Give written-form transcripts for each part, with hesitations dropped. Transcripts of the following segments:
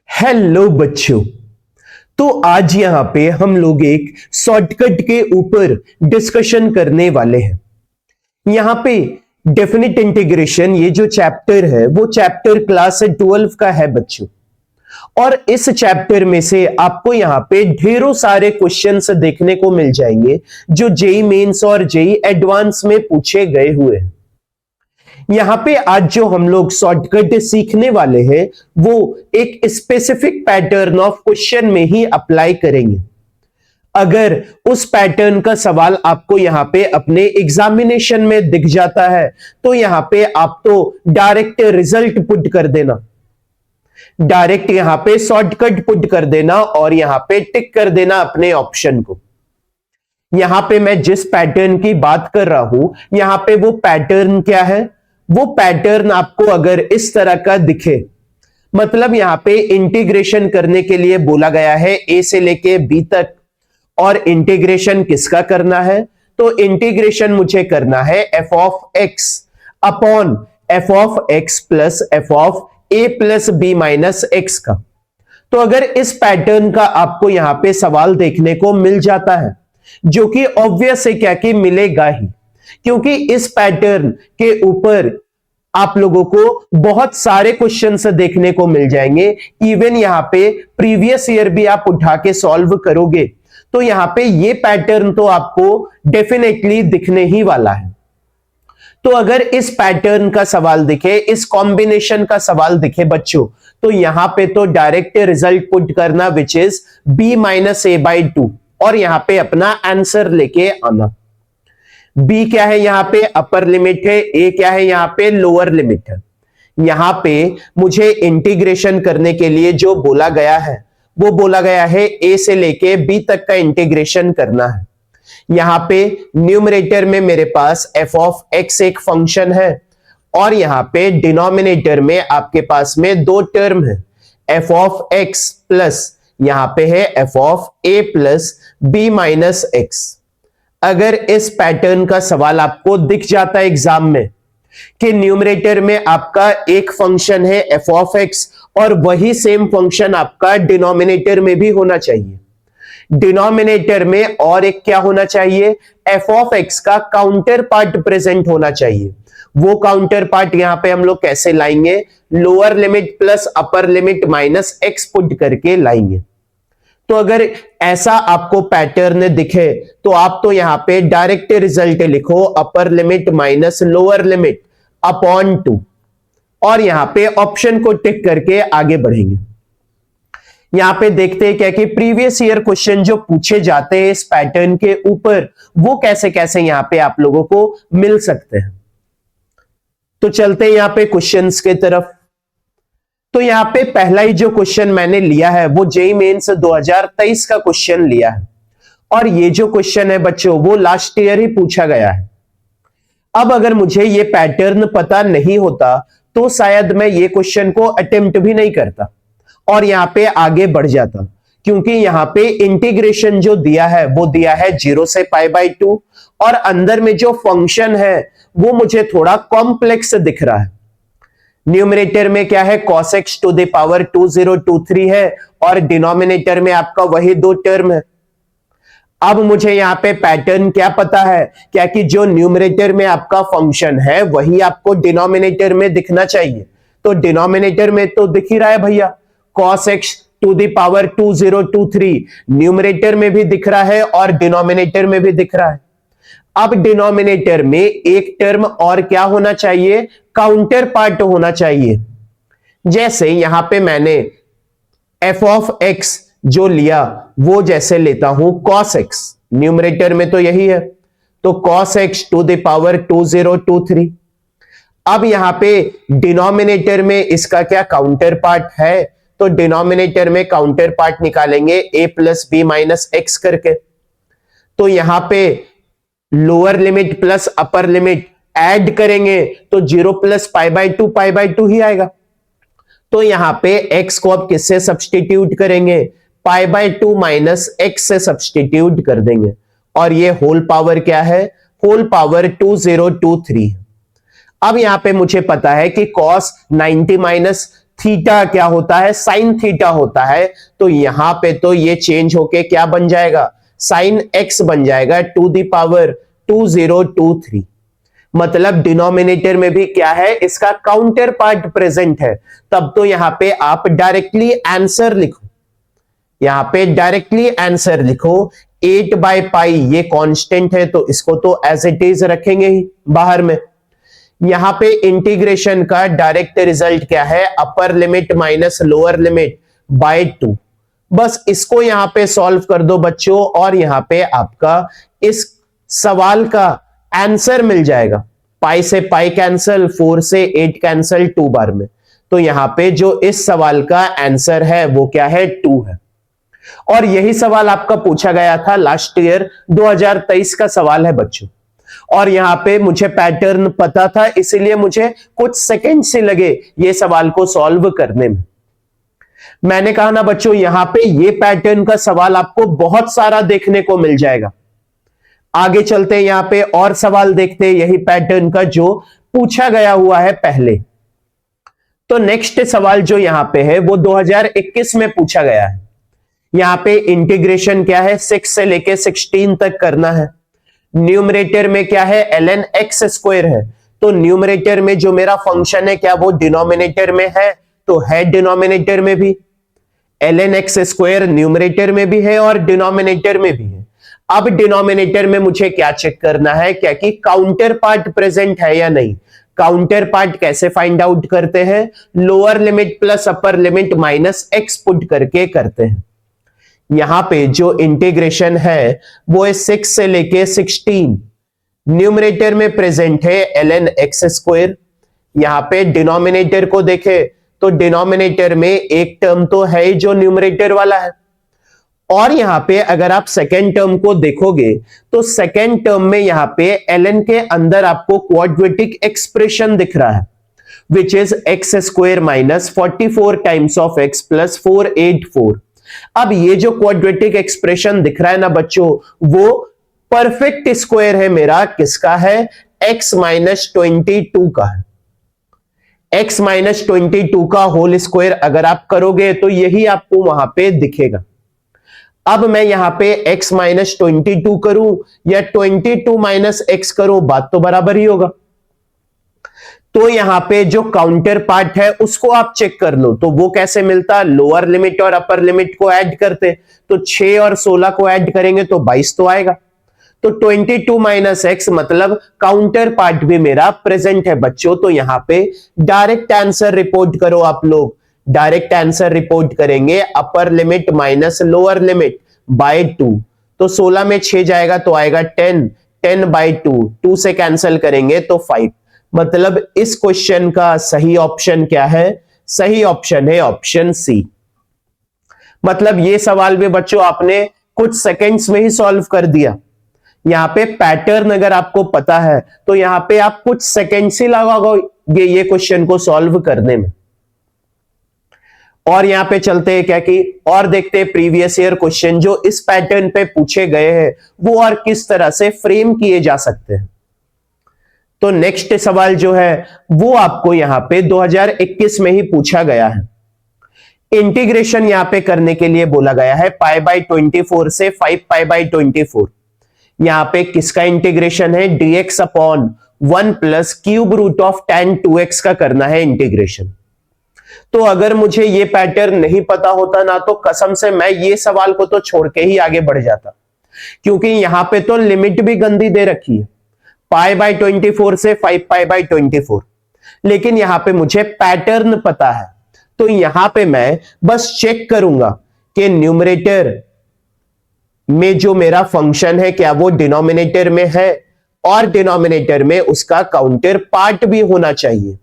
Hello बच्चों। तो आज यहां पे हम लोग एक शॉर्टकट के ऊपर डिस्कशन करने वाले हैं। यहां पे डेफिनेट इंटीग्रेशन ये जो चैप्टर है वो चैप्टर क्लास 12 का है बच्चों। और इस चैप्टर में से आपको यहां पे ढेरों सारे क्वेश्चंस देखने को मिल जाएंगे जो जेई मेंस और जेई एडवांस में पूछे गए हुए हैं। यहां पे आज जो हम लोग शॉर्टकट सीखने वाले हैं वो एक स्पेसिफिक पैटर्न ऑफ क्वेश्चन में ही अप्लाई करेंगे। अगर उस पैटर्न का सवाल आपको यहां पे अपने एग्जामिनेशन में दिख जाता है तो यहां पे आप तो डायरेक्ट रिजल्ट पुट कर देना, डायरेक्ट यहां पे शॉर्टकट पुट कर देना और यहां पे टिक कर देना अपने ऑप्शन को। यहां पे मैं जिस पैटर्न की बात कर रहा हूं यहां पे वो पैटर्न क्या है, वो पैटर्न आपको अगर इस तरह का दिखे, मतलब यहां पे इंटीग्रेशन करने के लिए बोला गया है ए से लेके बी तक, और इंटीग्रेशन किसका करना है, तो इंटीग्रेशन मुझे करना है f of x upon f of x plus f of a plus b minus x का। तो अगर इस पैटर्न का आपको यहां पे सवाल देखने को मिल जाता है, जो कि ऑब्वियस है क्या कि मिलेगा ही, क्योंकि इस पैटर्न के ऊपर आप लोगों को बहुत सारे क्वेश्चंस देखने को मिल जाएंगे। इवन यहां पे प्रीवियस ईयर भी आप उठा के सॉल्व करोगे तो यहां पे ये पैटर्न तो आपको डेफिनेटली दिखने ही वाला है। तो अगर इस पैटर्न का सवाल दिखे, इस कॉम्बिनेशन का सवाल दिखे बच्चों, तो यहां पे तो डायरेक्ट रिजल्ट पुट करना which is b minus A by 2 और यहां पे अपना आंसर लेके आना। b क्या है, यहां पे अपर लिमिट है, a क्या है, यहां पे लोअर लिमिट है। यहां पे मुझे इंटीग्रेशन करने के लिए जो बोला गया है वो बोला गया है a से लेके b तक का इंटीग्रेशन करना है। यहां पे न्यूमरेटर में मेरे पास f ऑफ x एक फंक्शन है और यहां पे डिनोमिनेटर में आपके पास में दो टर्म है, f ऑफ x प्लस यहां पे है f of a plus b minus x। अगर इस पैटर्न का सवाल आपको दिख जाता है एग्जाम में कि न्यूमरेटर में आपका एक फंक्शन है f ऑफ x और वही सेम फंक्शन आपका डिनोमिनेटर में भी होना चाहिए, डिनोमिनेटर में और एक क्या होना चाहिए, f ऑफ x का काउंटर पार्ट प्रेजेंट होना चाहिए। वो काउंटर पार्ट यहां पे हम लोग कैसे लाएंगे, lower limit plus upper limit minus x put करके लाएंगे। तो अगर ऐसा आपको पैटर्न दिखे तो आप तो यहां पे डायरेक्ट रिजल्ट लिखो अपर limit minus lower limit upon 2 और यहां पे ऑप्शन को टिक करके आगे बढ़ेंगे। यहां पे देखते हैं क्या कि प्रीवियस ईयर क्वेश्चन जो पूछे जाते हैं इस पैटर्न के ऊपर वो कैसे कैसे यहां पे आप लोगों को मिल सकते हैं। तो चलते हैं यहां पे क्वेश्चंस के तरफ। तो यहां पे पहला ही जो क्वेश्चन मैंने लिया है वो जेईई मेंस 2023 का क्वेश्चन लिया है और ये जो क्वेश्चन है बच्चों वो लास्ट ईयर ही पूछा गया है। अब अगर मुझे ये पैटर्न पता नहीं होता तो शायद मैं ये क्वेश्चन को अटेम्प्ट भी नहीं करता और यहां पे आगे बढ़ जाता, क्योंकि यहां पे इंटीग्रेशन जो दिया है वो दिया है 0 से पाई बाई 2 और अंदर में जो फंक्शन है वो मुझे थोड़ा कॉम्प्लेक्स दिख रहा है। न्यूमरेटर में क्या है, cos x to the power 2023 है और डिनोमिनेटर में आपका वही दो टर्म है। अब मुझे यहां पे पैटर्न क्या पता है, क्या कि जो न्यूमरेटर में आपका फंक्शन है वही आपको डिनोमिनेटर में दिखना चाहिए। तो डिनोमिनेटर में तो दिख ही रहा है भैया, cos x to the power 2023 numerator में भी दिख रहा है और डिनोमिनेटर में भी दिख रहा है। अब डिनोमिनेटर में एक टर्म और क्या होना चाहिए, काउंटर पार्ट होना चाहिए। जैसे यहां पे मैंने f ऑफ x जो लिया वो जैसे लेता हूं cos x, न्यूमरेटर में तो यही है, तो cos x to the power 2023। अब यहां पे डिनोमिनेटर में इसका क्या काउंटर पार्ट है, तो डिनोमिनेटर में काउंटर पार्ट निकालेंगे a plus b minus x करके। तो यहां पे lower limit plus upper limit add करेंगे तो 0 प्लस पाई बाई 2 ही आएगा। तो यहां पे x को अब किससे सब्सटीट्यूट करेंगे, पाई बाई 2 माइनस एक्स से सब्सटीट्यूट कर देंगे और ये होल पावर क्या है, होल पावर 2023। अब यहां पे मुझे पता है कि cos 90 माइनस थीटा क्या होता है, साइन थीटा होता है, तो यहां पे तो ये चेंज होके क्या बन जाएगा, साइन एक्स बन जाएगा टू द पावर 2023। मतलब डिनोमिनेटर में भी क्या है, इसका काउंटर पार्ट प्रेजेंट है। तब तो यहां पे आप डायरेक्टली आंसर लिखो, यहां पे डायरेक्टली आंसर लिखो 8/पाई, ये कांस्टेंट है तो इसको तो एज इट इज रखेंगे ही बाहर में। यहां पे इंटीग्रेशन का डायरेक्ट रिजल्ट क्या है, upper limit minus lower limit by 2। बस इसको यहां पे सॉल्व कर दो बच्चों, और यहां पे आपका इस सवाल का आंसर मिल जाएगा। पाई से पाई कैंसल, 4 से 8 कैंसल 2 बार में, तो यहां पे जो इस सवाल का आंसर है वो क्या है, 2 है। और यही सवाल आपका पूछा गया था लास्ट ईयर, 2023 का सवाल है बच्चों। और यहां पे मुझे पैटर्न पता था, इसलिए मुझे कुछ सेकंड से लगे ये सवाल को सॉल्व करने में। मैंने कहा ना बच्चों, यहां पे ये पैटर्न का सवाल आपको बहुत सारा देखने को मिल जाएगा। आगे चलते हैं, यहां पे और सवाल देखते हैं यही पैटर्न का जो पूछा गया हुआ है पहले। तो नेक्स्ट सवाल जो यहां पे है वो 2021 में पूछा गया है। यहां पे इंटीग्रेशन क्या है, 6 से लेके 16 तक करना है। न्यूमरेटर में क्या है, ln x स्क्वायर है, तो न्यूमरेटर में जो मेरा फंक्शन है क्या वो डिनोमिनेटर में है, तो है डिनोमिनेटर में भी। ln x स्क्वायर न्यूमरेटर में भी है और डिनोमिनेटर में भी है। अब डिनोमिनेटर में मुझे क्या चेक करना है, क्या कि काउंटर पार्ट प्रेजेंट है या नहीं। काउंटर पार्ट कैसे फाइंड आउट करते हैं, lower limit plus upper limit minus x put करके करते हैं। यहां पे जो इंटीग्रेशन है वो है 6 से लेके 16, न्यूमरेटर में प्रेजेंट है ln x स्क्वायर। यहां पे डिनोमिनेटर को देखे तो डिनोमिनेटर में एक टर्म तो है जो न्यूमरेटर वाला है, और यहां पे अगर आप सेकेंड टर्म को देखोगे तो सेकेंड टर्म में यहां पे ln के अंदर आपको क्वाड्रेटिक एक्सप्रेशन दिख रहा है, which is x square minus 44 times of x plus 484। अब ये जो क्वाड्रेटिक एक्सप्रेशन दिख रहा है ना बच्चों, वो परफेक्ट स्क्वायर है मेरा, किसका है, x माइनस 22 का है। x माइनस 22 का होल स्क्वायर अगर आप करोगे तो यही आपको वहां पे दिखेगा। अब मैं यहां पे x माइनस 22 करूं या 22 माइनस x करूं, बात तो बराबर ही होगा। तो यहां पे जो काउंटर पार्ट है उसको आप चेक कर लो, तो वो कैसे मिलता, लोअर लिमिट और अपर लिमिट को ऐड करते, तो 6 और 16 को ऐड करेंगे तो 22 तो आएगा। तो 22 माइनस एक्स मतलब काउंटर पार्ट भी मेरा प्रेजेंट है बच्चों। तो यहां पे डायरेक्ट आंसर रिपोर्ट करो आप लोग, डायरेक्ट आंसर रिपोर्ट करेंगे upper limit minus lower limit by 2, तो 16 में 6 जाएगा तो आएगा 10, 10 बाय 2, 2 से कैंसिल करेंगे तो 5। मतलब इस क्वेश्चन का सही ऑप्शन क्या है, सही ऑप्शन है ऑप्शन सी। मतलब ये सवाल भी बच्चों आपने कुछ सेकंड्स में ही सॉल्व कर दिया। यहां पे पैटर्न अगर आपको पता है तो यहां पे आप कुछ सेकंड्स ही लगाओगे ये क्वेश्चन को सॉल्व करने में। और यहां पे चलते हैं क्या कि और देखते हैं प्रीवियस ईयर क्वेश्चन जो इस पैटर्न पे पूछे गए हैं वो और किस तरह से फ्रेम किए जा सकते हैं। तो नेक्स्ट सवाल जो है वो आपको यहां पे 2021 में ही पूछा गया है। इंटीग्रेशन यहां पे करने के लिए बोला गया है पाई बाई 24 से 5 पाई बाई 24। यहां पे किसका इंटीग्रेशन है, dx upon 1 plus cube root of tan 2x का करना है इंटीग्रेशन। तो अगर मुझे ये पैटर्न नहीं पता होता ना तो कसम से मैं ये सवाल को तो छोड़ के ही आगे बढ़ जाता, क्योंकि यहां पे तो लिमिट भी गंदी दे रखी है, पाई बाई 24 से 5 पाई बाई 24। लेकिन यहां पे मुझे पैटर्न पता है, तो यहां पे मैं बस चेक करूंगा कि न्यूमरेटर में जो मेरा फंक्शन है क्या वो डिनोमिनेटर में है, और डिनोमिनेटर में उसका काउंटर पार्ट भी होना चाहिए।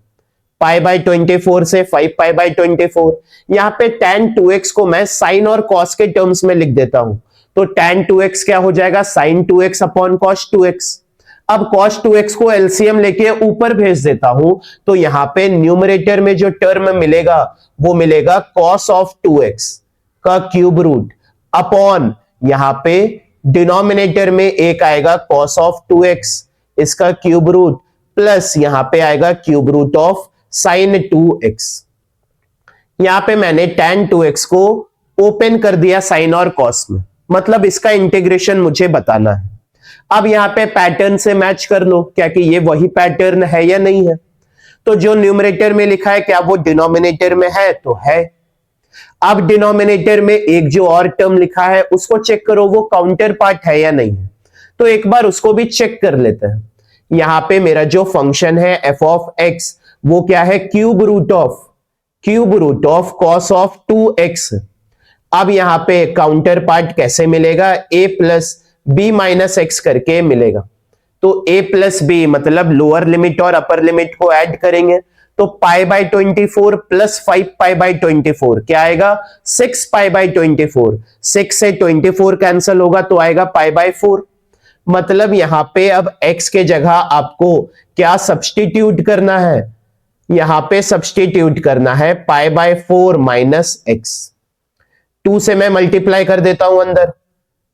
पाई बाई 24 से 5 पाई बाई 24। यहां पे tan 2x को मैं साइन और कॉस के टर्म्स में लिख देता हूं, तो tan 2x क्या हो जाएगा, sign 2x upon cos 2x। अब cos 2x को एलसीएम लेके ऊपर भेज देता हूं, तो यहां पे न्यूमरेटर में जो टर्म मिलेगा वो मिलेगा cos ऑफ 2x का क्यूब रूट अपॉन यहां पे डिनोमिनेटर में एक आएगा cos ऑफ 2x इसका क्यूब रूट प्लस यहां पे आएगा cube root of sine 2x। यहां पे मैंने tan 2x को ओपन कर दिया साइन और कॉस में, मतलब इसका इंटीग्रेशन मुझे बताना है। अब यहां पे पैटर्न से मैच कर लो क्या कि ये वही पैटर्न है या नहीं है। तो जो न्यूमरेटर में लिखा है क्या वो डिनोमिनेटर में है, तो है। अब डिनोमिनेटर में एक जो और टर्म लिखा है उसको चेक करो वो काउंटर पार्ट है या नहीं है। तो एक बार उसको भी चेक कर लेते हैं। यहां पे मेरा जो फंक्शन है एफ ऑफ एक्स वो क्या है, cube root of cos of 2x। अब यहां पे काउंटर पार्ट कैसे मिलेगा, a plus b minus x करके मिलेगा। तो a प्लस बी मतलब लोअर लिमिट और अपर लिमिट को ऐड करेंगे तो pi by 24 plus 5 pi by 24 क्या आएगा, 6 पाई बाई 24। 6 से 24 कैंसिल होगा तो आएगा पाई बाई 4। मतलब यहां पे अब x के जगह आपको क्या सब्सटीट्यूट करना है, यहां पे सब्सटीट्यूट करना है पाई बाय 4 माइनस एक्स। 2 से मैं मल्टीप्लाई कर देता हूं अंदर,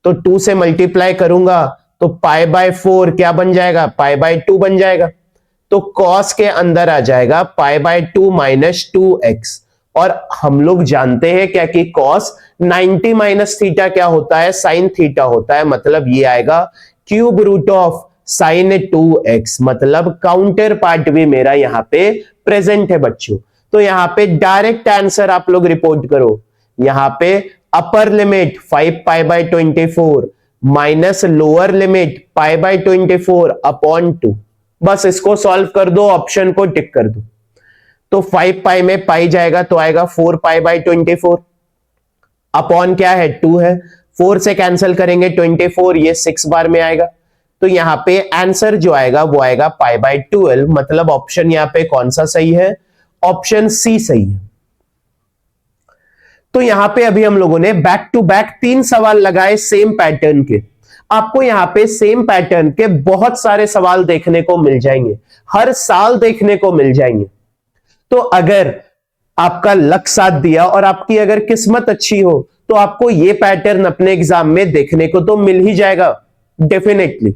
तो 2 से मल्टीप्लाई करूंगा तो पाई बाय 4 क्या बन जाएगा, पाई बाय 2 बन जाएगा। तो कॉस के अंदर आ जाएगा पाई बाय 2 माइनस 2x। और हम लोग जानते हैं क्या कि कॉस 90 माइनस थीटा क्या होता है, साइन थीटा होता है। मतलब ये आएगा cube root of sine 2x, मतलब काउंटर पार्ट भी मेरा यहां पे प्रेजेंट है बच्चों। तो यहां पे डायरेक्ट आंसर आप लोग रिपोर्ट करो। यहां पे upper limit 5 pi by 24 minus lower limit pi by 24 upon 2। बस इसको सॉल्व कर दो, ऑप्शन को टिक कर दो। तो 5 पाई में पाई जाएगा तो आएगा 4 पाई बाय 24 अपॉन क्या है 2 है, 4 से कैंसिल करेंगे 24, ये 6 बार में आएगा। तो यहां पे आंसर जो आएगा वो आएगा पाई बाय 12। मतलब ऑप्शन यहां पे कौन सा सही है, ऑप्शन सी सही है। तो यहां पे अभी हम लोगों ने बैक टू बैक 3 सवाल लगाए सेम पैटर्न के। आपको यहां पे सेम पैटर्न के बहुत सारे सवाल देखने को मिल जाएंगे, हर साल देखने को मिल जाएंगे। तो अगर आपका लक साथ दिया और आपकी अगर किस्मत अच्छी हो तो आपको ये पैटर्न अपने एग्जाम में देखने को तो मिल ही जाएगा डेफिनेटली।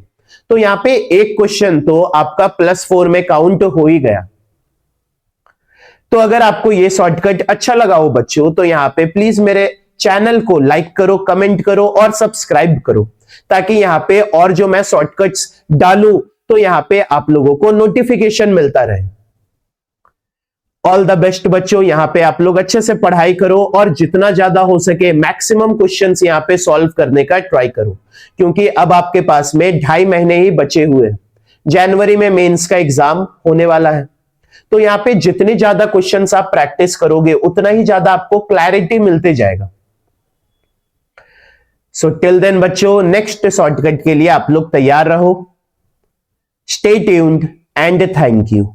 तो यहां पे एक क्वेश्चन तो आपका +4 में काउंट हो ही गया। तो अगर आपको ये शॉर्टकट अच्छा लगा हो बच्चों तो यहां पे प्लीज मेरे चैनल को लाइक करो, कमेंट करो और सब्सक्राइब करो, ताकि यहां पे और जो मैं शॉर्टकट्स डालूं तो यहां पे आप लोगों को नोटिफिकेशन मिलता रहे। ऑल द बेस्ट बच्चों, यहां पे आप लोग अच्छे से पढ़ाई करो और जितना ज्यादा हो सके मैक्सिमम क्वेश्चंस यहां पे सॉल्व करने का ट्राई करो, क्योंकि अब आपके पास में 2.5 महीने ही बचे हुए हैं। जनवरी में मेंस का एग्जाम होने वाला है। तो यहां पे जितने ज्यादा क्वेश्चंस आप प्रैक्टिस करोगे उतना ही ज्यादा आपको क्लैरिटी मिलते जाएगा। सो टिल देन बच्चों, नेक्स्ट शॉर्टकट के लिए आप लोग तैयार रहो। Stay tuned and thank you.